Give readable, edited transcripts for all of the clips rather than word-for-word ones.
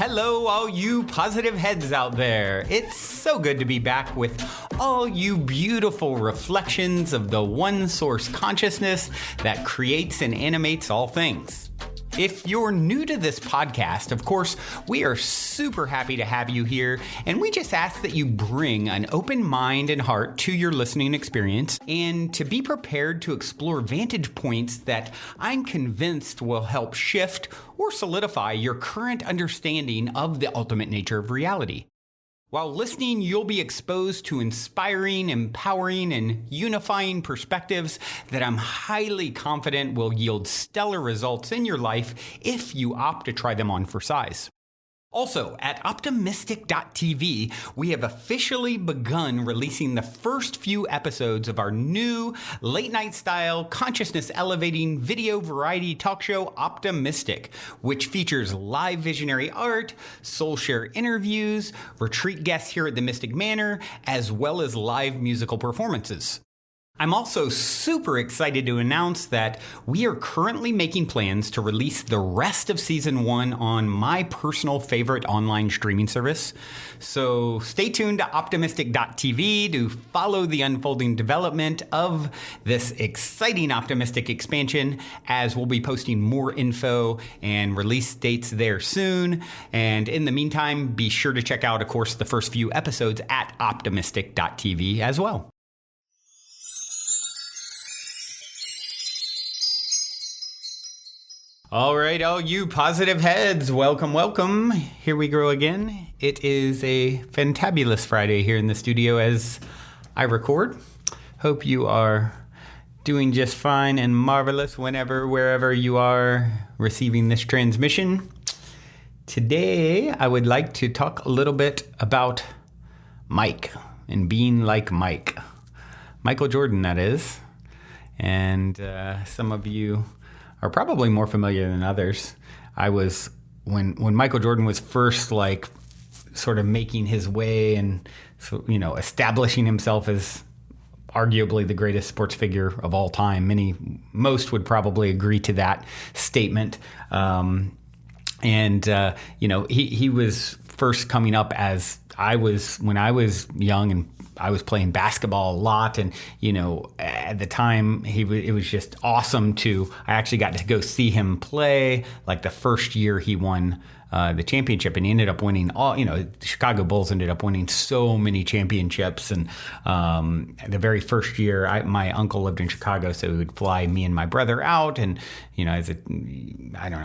Hello, all you positive heads out there. It's so good to be back with all you beautiful reflections of the one source consciousness that creates and animates all things. If you're new to this podcast, of course, we are super happy to have you here, and we just ask that you bring an open mind and heart to your listening experience and to be prepared to explore vantage points that I'm convinced will help shift or solidify your current understanding of the ultimate nature of reality. While listening, you'll be exposed to inspiring, empowering, and unifying perspectives that I'm highly confident will yield stellar results in your life if you opt to try them on for size. Also, at optimistic.tv, we have officially begun releasing the first few episodes of our new late-night style, consciousness-elevating video variety talk show, Optimistic, which features live visionary art, soul share interviews, retreat guests here at the Mystic Manor, as well as live musical performances. I'm also super excited to announce that we are currently making plans to release the rest of Season 1 on my personal favorite online streaming service. So stay tuned to optimistic.tv to follow the unfolding development of this exciting Optimistic expansion, as we'll be posting more info and release dates there soon. And in the meantime, be sure to check out, of course, the first few episodes at optimistic.tv as well. All right, all you positive heads, welcome, welcome. Here we go again. It is a fantabulous Friday here in the studio as I record. Hope you are doing just fine and marvelous wherever you are receiving this transmission. Today, I would like to talk a little bit about Mike and being like Mike. Michael Jordan, that is. And some of you are probably more familiar than others. I was, when Michael Jordan was first like sort of making his way and, so, you know, establishing himself as arguably the greatest sports figure of all time. Most would probably agree to that statement. You know, he was first coming up as when I was young, and I was playing basketball a lot, and you know, at the time it was just awesome I actually got to go see him play. Like the first year he won the championship, and he ended up winning the Chicago Bulls ended up winning so many championships. And the very first year, my uncle lived in Chicago, so he would fly me and my brother out, and you know, as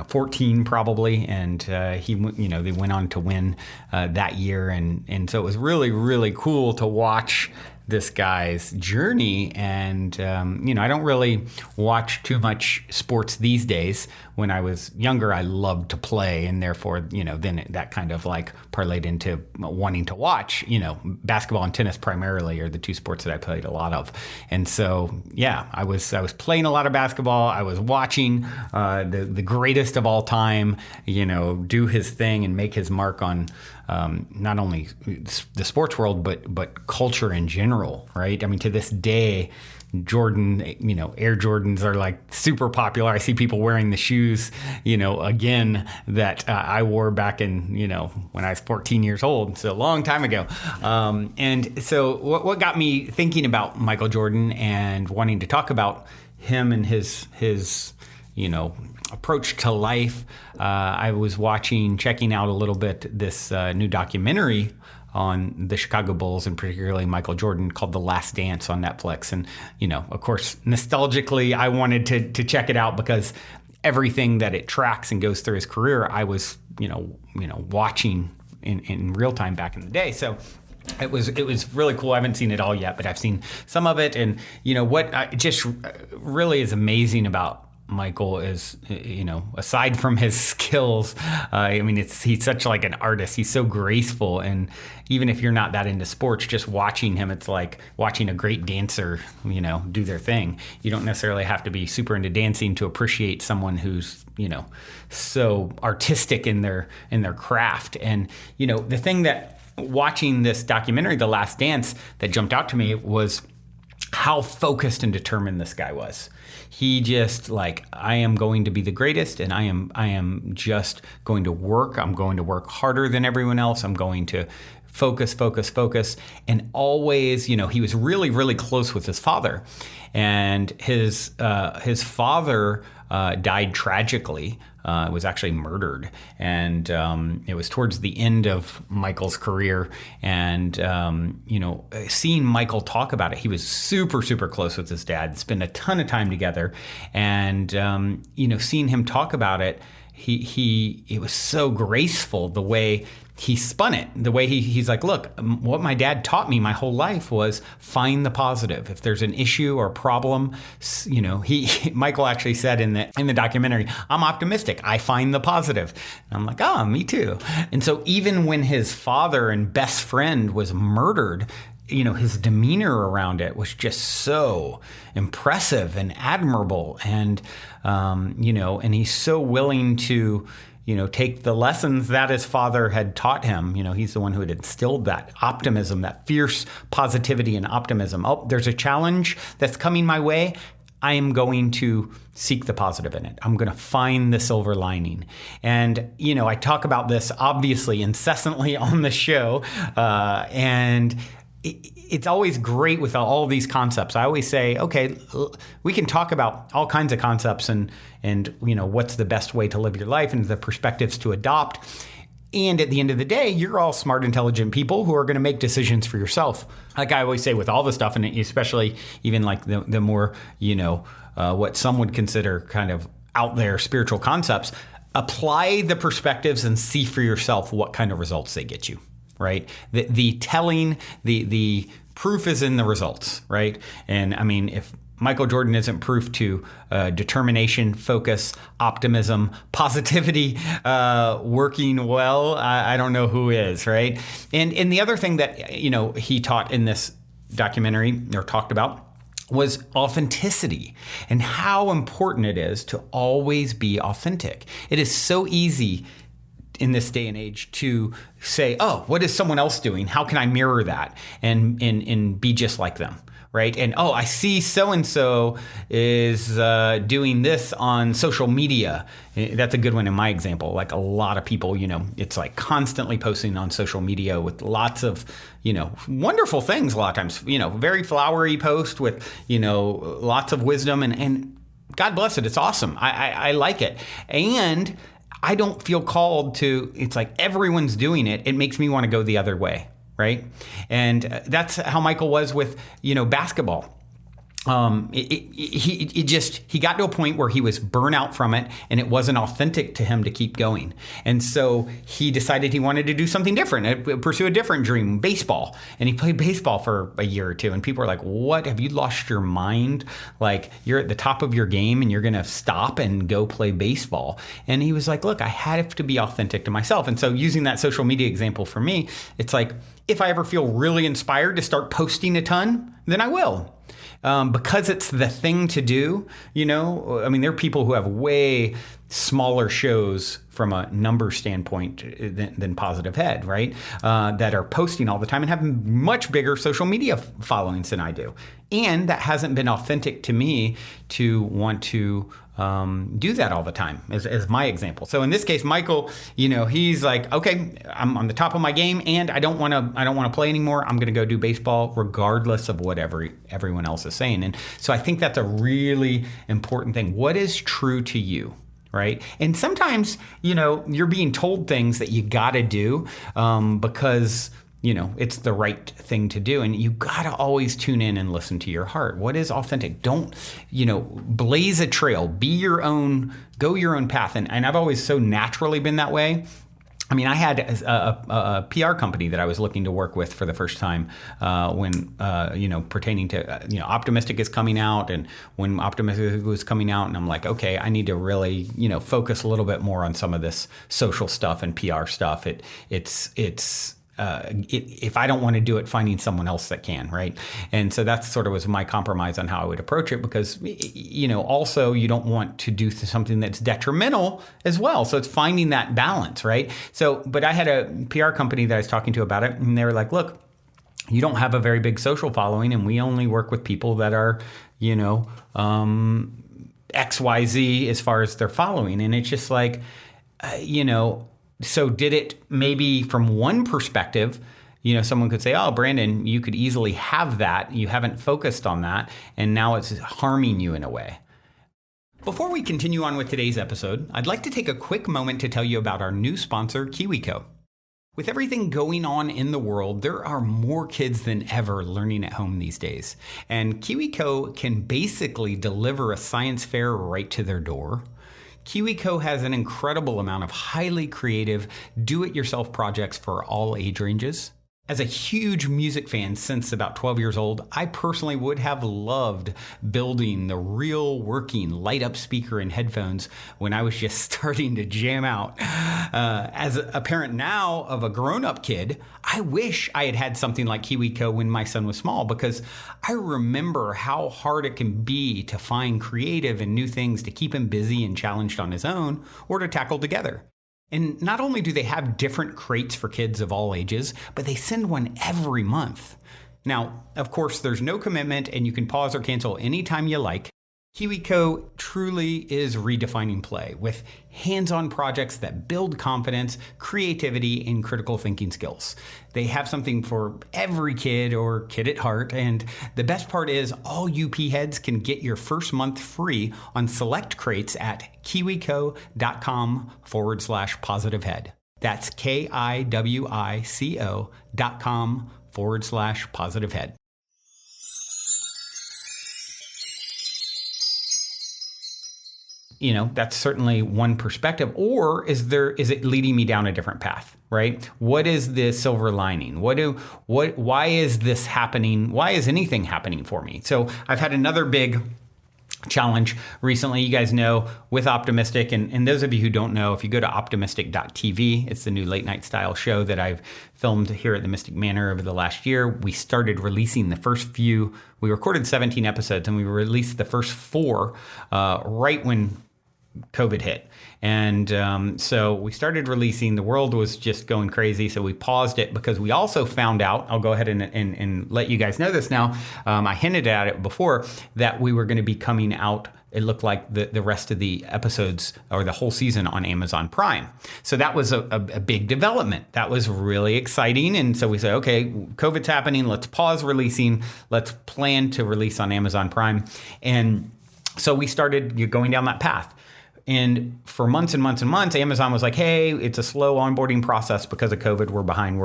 14 probably, and they went on to win that year, and so it was really, really cool to watch this guy's journey. And I don't really watch too much sports these days. When I was younger, I loved to play, and therefore, then that kind of like parlayed into wanting to watch. Basketball and tennis primarily are the two sports that I played a lot of. And so, yeah, I was playing a lot of basketball. I was watching the greatest of all time, do his thing and make his mark on not only the sports world, but culture in general, right? I mean, to this day, Jordan, Air Jordans are like super popular. I see people wearing the shoes, again, that I wore back in, when I was 14 years old. So a long time ago. And so what got me thinking about Michael Jordan and wanting to talk about him and his approach to life, I was checking out a little bit this new documentary on the Chicago Bulls, and particularly Michael Jordan, called The Last Dance on Netflix. And, of course, nostalgically, I wanted to check it out because everything that it tracks and goes through his career, I was, watching in real time back in the day. So it was really cool. I haven't seen it all yet, but I've seen some of it. And, what just really is amazing about Michael is, aside from his skills, he's such like an artist. He's so graceful. And even if you're not that into sports, just watching him, it's like watching a great dancer, do their thing. You don't necessarily have to be super into dancing to appreciate someone who's, so artistic in their craft. And, the thing that watching this documentary, The Last Dance, that jumped out to me was how focused and determined this guy was. He just like, I am going to be the greatest, and I am just going to work. I'm going to work harder than everyone else. I'm going to focus. And always, he was really, really close with his father, and his father died tragically. Was actually murdered, and it was towards the end of Michael's career. And seeing Michael talk about it, he was super, super close with his dad, spent a ton of time together, and seeing him talk about it, it was so graceful the way he spun it, the way he's like, look, what my dad taught me my whole life was find the positive. If there's an issue or a problem, Michael actually said in the documentary, I'm optimistic. I find the positive. And I'm like, oh, me too. And so even when his father and best friend was murdered, his demeanor around it was just so impressive and admirable. And, and he's so willing to, take the lessons that his father had taught him. He's the one who had instilled that optimism, that fierce positivity and optimism. Oh, there's a challenge that's coming my way. I am going to seek the positive in it. I'm going to find the silver lining. And, I talk about this obviously incessantly on the show. And it's always great with all these concepts. I always say, okay, we can talk about all kinds of concepts and what's the best way to live your life and the perspectives to adopt. And at the end of the day, you're all smart, intelligent people who are going to make decisions for yourself. Like I always say with all the stuff, and especially even like the more, what some would consider kind of out there spiritual concepts, apply the perspectives and see for yourself what kind of results they get you. Right. The proof is in the results. Right. And I mean, if Michael Jordan isn't proof to determination, focus, optimism, positivity, working well, I don't know who is. Right. And the other thing that, he taught in this documentary or talked about was authenticity and how important it is to always be authentic. It is so easy in this day and age to say, oh, what is someone else doing? How can I mirror that and be just like them? Right. And, oh, I see so-and-so is doing this on social media. That's a good one in my example. Like a lot of people, it's like constantly posting on social media with lots of, wonderful things. A lot of times, very flowery post with, lots of wisdom and God bless it. It's awesome. I like it. And I don't feel called to, it's like everyone's doing it. It makes me want to go the other way, right? And that's how Michael was with, basketball. He got to a point where he was burnout from it and it wasn't authentic to him to keep going. And so he decided he wanted to do something different, pursue a different dream, baseball. And he played baseball for a year or two. And people were like, what? Have you lost your mind? Like you're at the top of your game and you're going to stop and go play baseball. And he was like, look, I have to be authentic to myself. And so using that social media example for me, it's like, if I ever feel really inspired to start posting a ton, then I will. Because it's the thing to do, I mean, there are people who have way smaller shows from a number standpoint than Positive Head, right? That are posting all the time and have much bigger social media followings than I do. And that hasn't been authentic to me to want to do that all the time as my example. So in this case, Michael, he's like, okay, I'm on the top of my game and I don't want to play anymore. I'm going to go do baseball regardless of what everyone else is saying. And so I think that's a really important thing. What is true to you? Right. And sometimes, you're being told things that you got to do because it's the right thing to do. And you got to always tune in and listen to your heart. What is authentic? Don't, blaze a trail, go your own path. And I've always so naturally been that way. I mean, I had a PR company that I was looking to work with for the first time when, pertaining to, Optimistic is coming out and when Optimistic was coming out. And I'm like, okay, I need to really, focus a little bit more on some of this social stuff and PR stuff. If I don't want to do it, finding someone else that can, right? And so that sort of was my compromise on how I would approach it because, also you don't want to do something that's detrimental as well. So it's finding that balance, right? So, but I had a PR company that I was talking to about it and they were like, look, you don't have a very big social following, and we only work with people that are, XYZ as far as their following. And it's just like, so did it maybe from one perspective, someone could say, oh, Brandon, you could easily have that. You haven't focused on that. And now it's harming you in a way. Before we continue on with today's episode, I'd like to take a quick moment to tell you about our new sponsor, KiwiCo. With everything going on in the world, there are more kids than ever learning at home these days. And KiwiCo can basically deliver a science fair right to their door. KiwiCo has an incredible amount of highly creative, do-it-yourself projects for all age ranges. As a huge music fan since about 12 years old, I personally would have loved building the real working light-up speaker and headphones when I was just starting to jam out. As a parent now of a grown-up kid, I wish I had had something like KiwiCo when my son was small, because I remember how hard it can be to find creative and new things to keep him busy and challenged on his own or to tackle together. And not only do they have different crates for kids of all ages, but they send one every month. Now, of course, there's no commitment and you can pause or cancel anytime you like. KiwiCo truly is redefining play with hands-on projects that build confidence, creativity, and critical thinking skills. They have something for every kid or kid at heart. And the best part is all UP heads can get your first month free on select crates at KiwiCo.com/positivehead. That's KiwiCo.com/positivehead. That's certainly one perspective. Or is it leading me down a different path, right? What is the silver lining? Why is this happening? Why is anything happening for me? So I've had another big challenge recently. You guys know with Optimistic, and those of you who don't know, if you go to optimistic.tv, it's the new late night style show that I've filmed here at the Mystic Manor over the last year. We started releasing the first few. We recorded 17 episodes and we released the first 4 right when COVID hit. And so we started releasing. The world was just going crazy. So we paused it because we also found out, I'll go ahead and let you guys know this now. I hinted at it before that we were going to be coming out. It looked like the rest of the episodes or the whole season on Amazon Prime. So that was a big development. That was really exciting. And so we said, okay, COVID's happening. Let's pause releasing. Let's plan to release on Amazon Prime. And so we started going down that path. And for months and months and months, Amazon was like, hey, it's a slow onboarding process because of COVID. We're behind.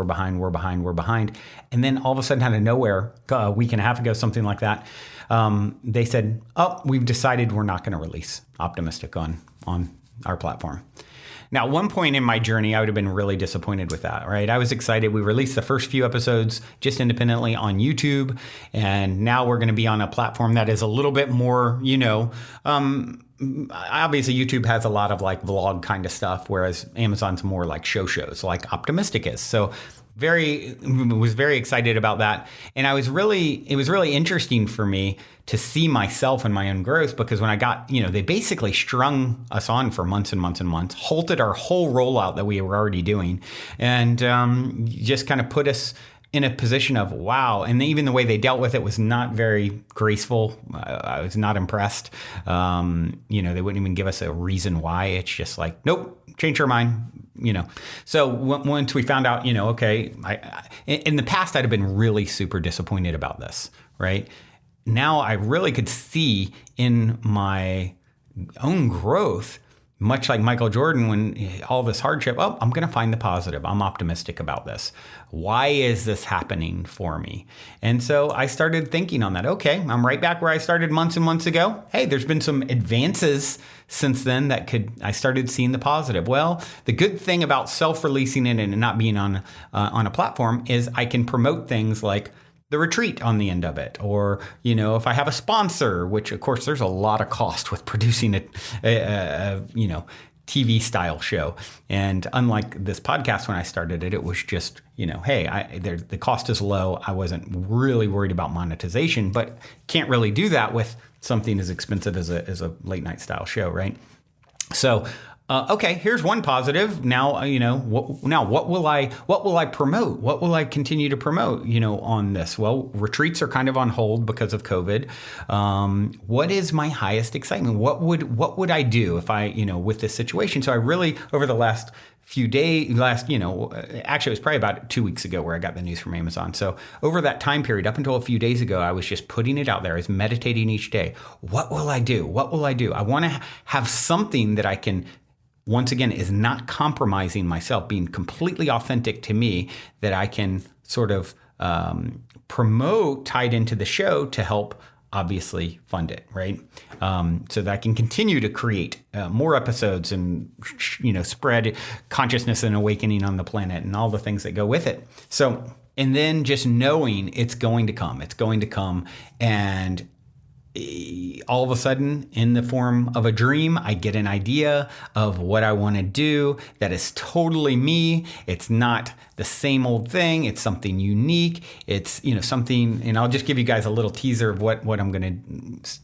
And then all of a sudden, out of nowhere, a week and a half ago, something like that, they said, oh, we've decided we're not going to release Optimistic on our platform. Now, at one point in my journey, I would have been really disappointed with that, right? I was excited. We released the first few episodes just independently on YouTube. And now we're going to be on a platform that is a little bit more, obviously YouTube has a lot of like vlog kind of stuff, whereas Amazon's more like shows like Optimistic is. So was very excited about that. And it was really interesting for me to see myself and my own growth, because when I got, they basically strung us on for months and months and months, halted our whole rollout that we were already doing, and just kind of put us in a position of wow. And even the way they dealt with it was not very graceful. I was not impressed. They wouldn't even give us a reason why. It's just like, nope, change our mind. So once we found out, okay, in the past, I'd have been really super disappointed about this, right? Now I really could see in my own growth, much like Michael Jordan, when all this hardship, I'm going to find the positive. I'm optimistic about this. Why is this happening for me? And so I started thinking on that. Okay, I'm right back where I started months and months ago. Hey, there's been some advances since then I started seeing the positive. Well, the good thing about self-releasing it and not being on a platform is I can promote things like the retreat on the end of it. Or, if I have a sponsor, which of course there's a lot of cost with producing a TV style show. And unlike this podcast, when I started it, it was just, hey, the cost is low. I wasn't really worried about monetization, but can't really do that with something as expensive as a late night style show, right? So, okay, here's one positive. Now, what will I promote? What will I continue to promote, on this? Well, retreats are kind of on hold because of COVID. What is my highest excitement? What would I do if I, with this situation? So I really, over the last few days, actually it was probably about 2 weeks ago where I got the news from Amazon. So over that time period, up until a few days ago, I was just putting it out there. I was meditating each day. What will I do? What will I do? I want to have something that I can, once again, is not compromising myself, being completely authentic to me, that I can sort of promote tied into the show to help obviously fund it, right? So that I can continue to create more episodes and, spread consciousness and awakening on the planet and all the things that go with it. So, and then just knowing it's going to come, and all of a sudden, in the form of a dream, I get an idea of what I want to do that is totally me. It's not the same old thing. It's something unique. It's, something, and I'll just give you guys a little teaser of what I'm going to,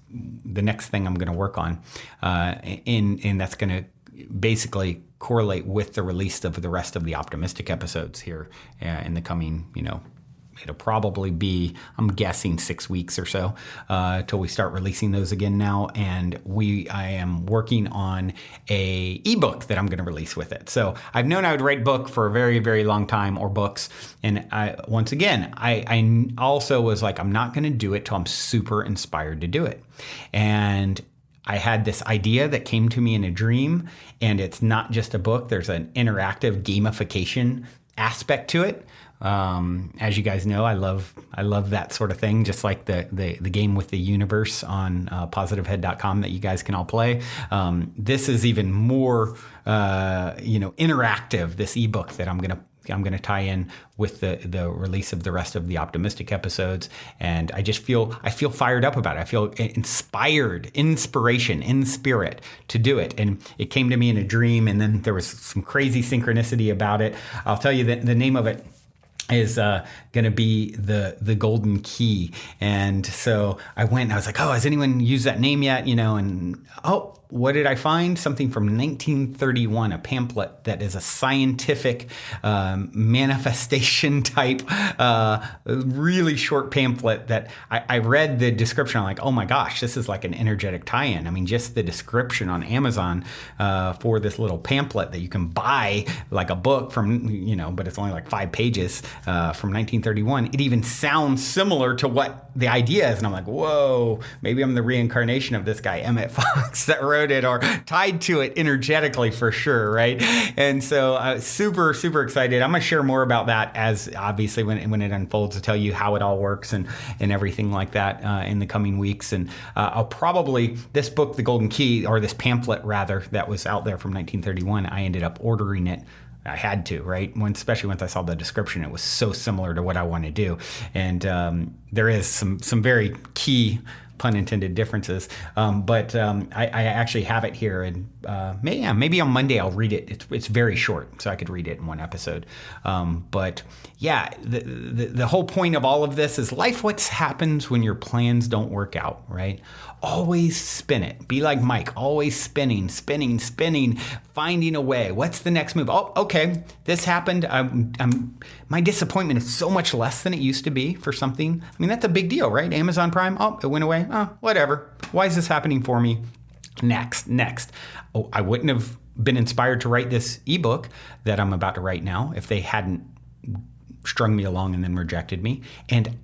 the next thing I'm going to work on. And that's going to basically correlate with the release of the rest of the optimistic episodes here in the coming, it'll probably be, I'm guessing, 6 weeks or so till we start releasing those again now. And I am working on a ebook that I'm going to release with it. So I've known I would write book for a very, very long time, or books. And I also was like, I'm not going to do it till I'm super inspired to do it. And I had this idea that came to me in a dream, and it's not just a book. There's an interactive gamification aspect to it. As you guys know, I love that sort of thing, just like the game with the YoUniverse on positivehead.com that you guys can all play. This is even more interactive, this ebook that I'm going to tie in with the release of the rest of the optimistic episodes. And I feel fired up about it. I feel inspired, in spirit to do it. And it came to me in a dream, and then there was some crazy synchronicity about it. I'll tell you that the name of it is going to be the Golden Key. And so I went and I was like, oh, has anyone used that name yet? And what did I find? Something from 1931, a pamphlet that is a scientific manifestation type, really short pamphlet that I read the description. I'm like, oh my gosh, this is like an energetic tie-in. I mean, just the description on Amazon for this little pamphlet that you can buy like a book from, but it's only like 5 pages from 1931. It even sounds similar to what the idea is. And I'm like, whoa, maybe I'm the reincarnation of this guy, Emmett Fox, that wrote it, or tied to it energetically for sure, right? And so super, super excited. I'm going to share more about that as obviously when it unfolds, to tell you how it all works and everything like that in the coming weeks. And I'll probably, this book, The Golden Key, or this pamphlet rather, that was out there from 1931, I ended up ordering it. I had to, right? Especially once I saw the description, it was so similar to what I want to do. And there is some very key, pun intended, differences. But I actually have it here, and maybe on Monday I'll read it. It's very short, so I could read it in one episode. But yeah, the whole point of all of this is life. What happens when your plans don't work out, right? Always spin it. Be like Mike, always spinning, finding a way. What's the next move? Oh, okay, this happened. My disappointment is so much less than it used to be for something. I mean, that's a big deal, right? Amazon Prime, oh, it went away. Oh, whatever. Why is this happening for me? Next. Oh, I wouldn't have been inspired to write this ebook that I'm about to write now if they hadn't strung me along and then rejected me. And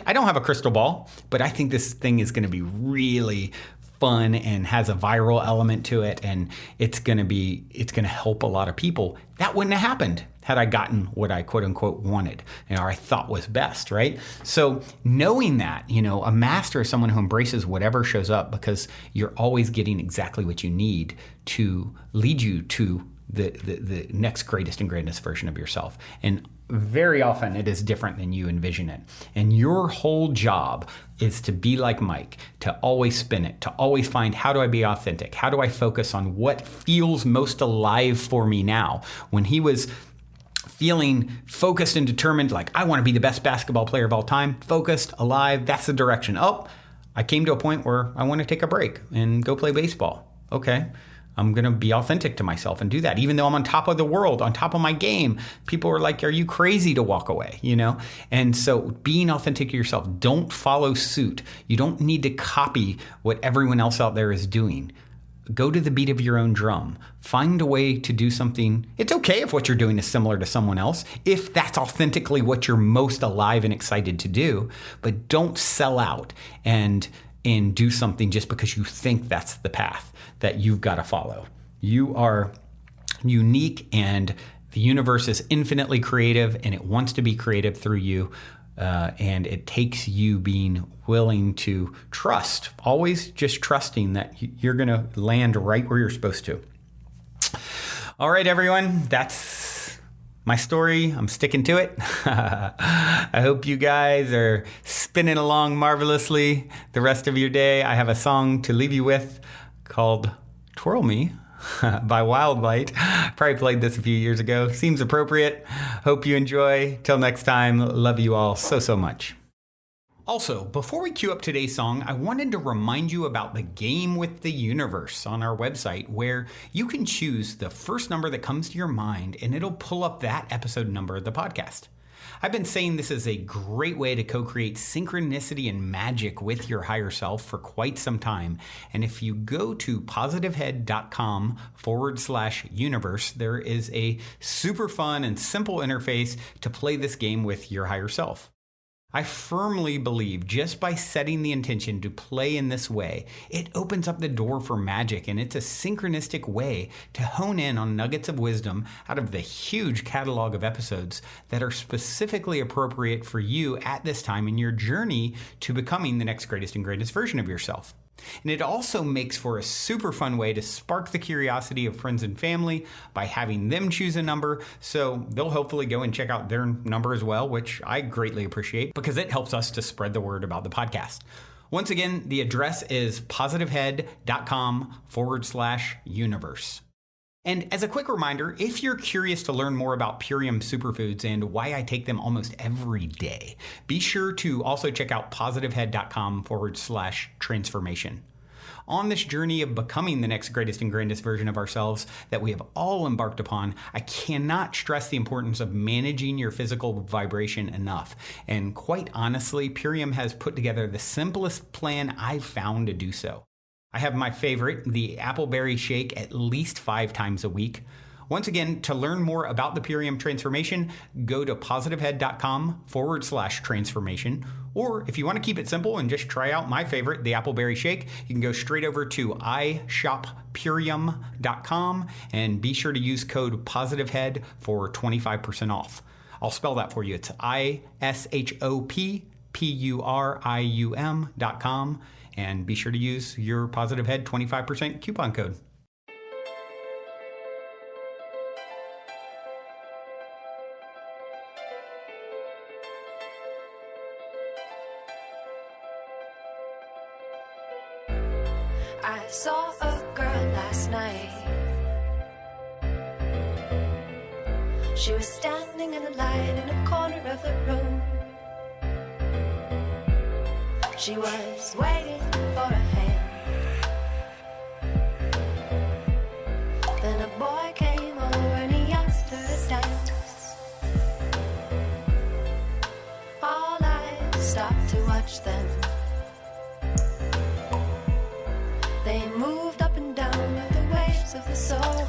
I don't have a crystal ball, but I think this thing is going to be really fun and has a viral element to it, and it's going to help a lot of people. That wouldn't have happened had I gotten what I quote unquote wanted, or I thought was best, right? So knowing that, a master is someone who embraces whatever shows up, because you're always getting exactly what you need to lead you to the next greatest and grandest version of yourself. And very often it is different than you envision it. And your whole job is to be like Mike, to always spin it, to always find, how do I be authentic? How do I focus on what feels most alive for me now? When he was feeling focused and determined, like, I want to be the best basketball player of all time, focused, alive, that's the direction. Oh, I came to a point where I want to take a break and go play baseball. Okay. I'm going to be authentic to myself and do that. Even though I'm on top of the world, on top of my game, people are like, are you crazy to walk away? And so being authentic to yourself, don't follow suit. You don't need to copy what everyone else out there is doing. Go to the beat of your own drum. Find a way to do something. It's okay if what you're doing is similar to someone else, if that's authentically what you're most alive and excited to do, but don't sell out and do something just because you think that's the path that you've got to follow. You are unique, and the universe is infinitely creative, and it wants to be creative through you. And it takes you being willing to trust, always just trusting that you're going to land right where you're supposed to. All right, everyone, that's my story. I'm sticking to it. I hope you guys are spinning along marvelously the rest of your day. I have a song to leave you with called Twirl Me by Wildlight. Probably played this a few years ago. Seems appropriate. Hope you enjoy. Till next time, love you all so much. Also, before we cue up today's song, I wanted to remind you about the game with the universe on our website, where you can choose the first number that comes to your mind and it'll pull up that episode number of the podcast. I've been saying this is a great way to co-create synchronicity and magic with your higher self for quite some time. And if you go to positivehead.com/universe, there is a super fun and simple interface to play this game with your higher self. I firmly believe just by setting the intention to play in this way, it opens up the door for magic, and it's a synchronistic way to hone in on nuggets of wisdom out of the huge catalog of episodes that are specifically appropriate for you at this time in your journey to becoming the next greatest and greatest version of yourself. And it also makes for a super fun way to spark the curiosity of friends and family by having them choose a number, so they'll hopefully go and check out their number as well, which I greatly appreciate because it helps us to spread the word about the podcast. Once again, the address is positivehead.com/universe. And as a quick reminder, if you're curious to learn more about Purium superfoods and why I take them almost every day, be sure to also check out positivehead.com/transformation. On this journey of becoming the next greatest and grandest version of ourselves that we have all embarked upon, I cannot stress the importance of managing your physical vibration enough. And quite honestly, Purium has put together the simplest plan I've found to do so. I have my favorite, the appleberry shake, at least 5 times a week. Once again, to learn more about the Purium transformation, go to positivehead.com/transformation. Or if you want to keep it simple and just try out my favorite, the appleberry shake, you can go straight over to ishoppurium.com and be sure to use code positivehead for 25% off. I'll spell that for you. It's ishoppurium.com. And be sure to use your Positive Head 25% coupon code. I saw a girl last night. She was standing in the light in a corner of the room. She was waiting for a hand. Then a boy came over and he asked her to dance. All eyes stopped to watch them. They moved up and down with the waves of the soul.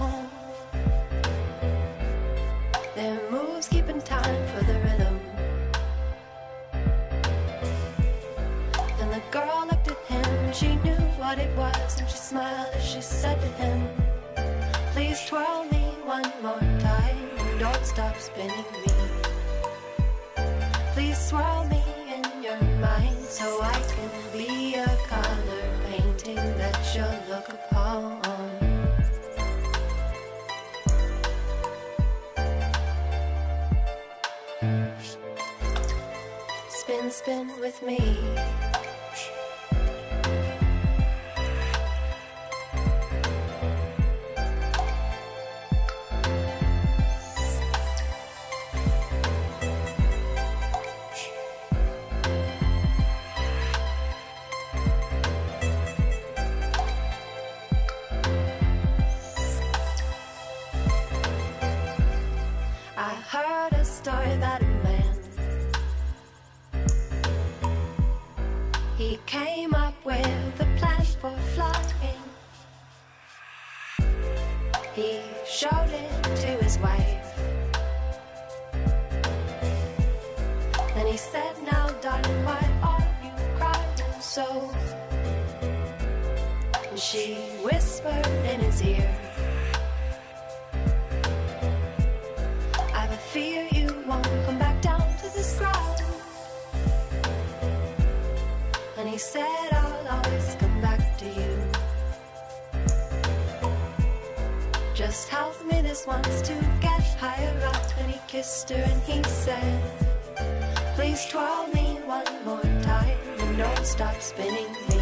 Their moves keeping time for the rhythm. The girl looked at him and she knew what it was, and she smiled as she said to him, please twirl me one more time and don't stop spinning me. Please swirl me in your mind so I can be a color painting that you'll look upon. Spin, spin with me. He showed it to his wife. Then he said, now darling, why are you crying so? And she whispered in his ear, I have a fear you won't come back down to this ground. And he said, I'll always come back to you. Just help me this once to get higher up. And he kissed her and he said, please twirl me one more time and don't stop spinning me.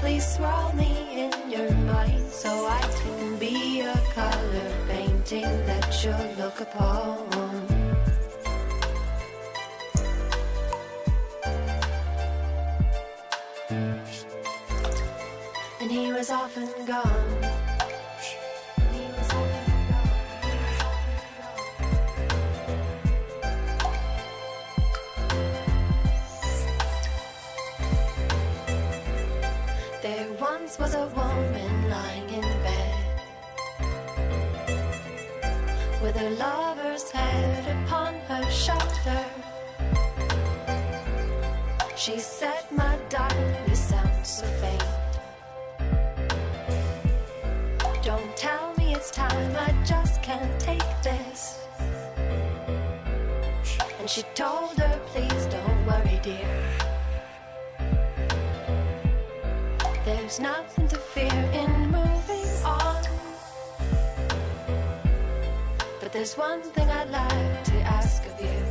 Please swirl me in your mind so I can be a color painting that you'll look upon. And he was often gone. There once was a woman lying in bed with her lover's head upon her shoulder. She said, my darling, you sound so faint. Don't tell me it's time, I just can't take this. And she told her, please don't worry, dear. There's nothing to fear in moving on. But there's one thing I'd like to ask of you.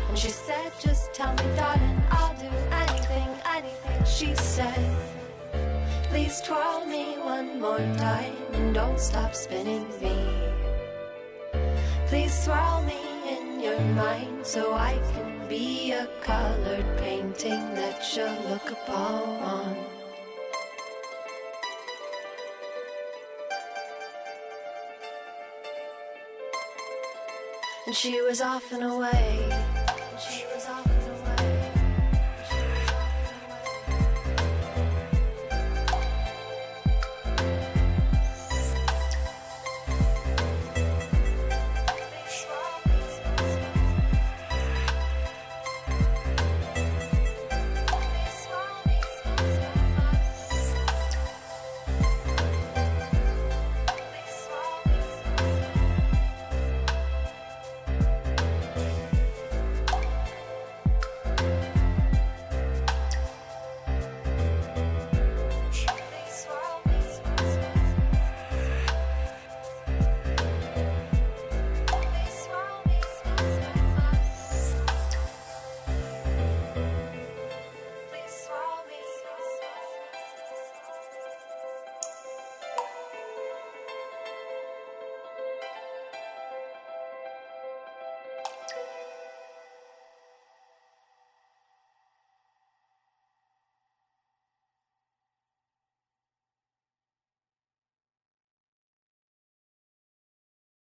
And she said, just tell me, darling, I'll do anything, anything. She said, please twirl me one more time and don't stop spinning me. Please swirl me in your mind so I can be a colored painting that you'll look upon. And she was off and away.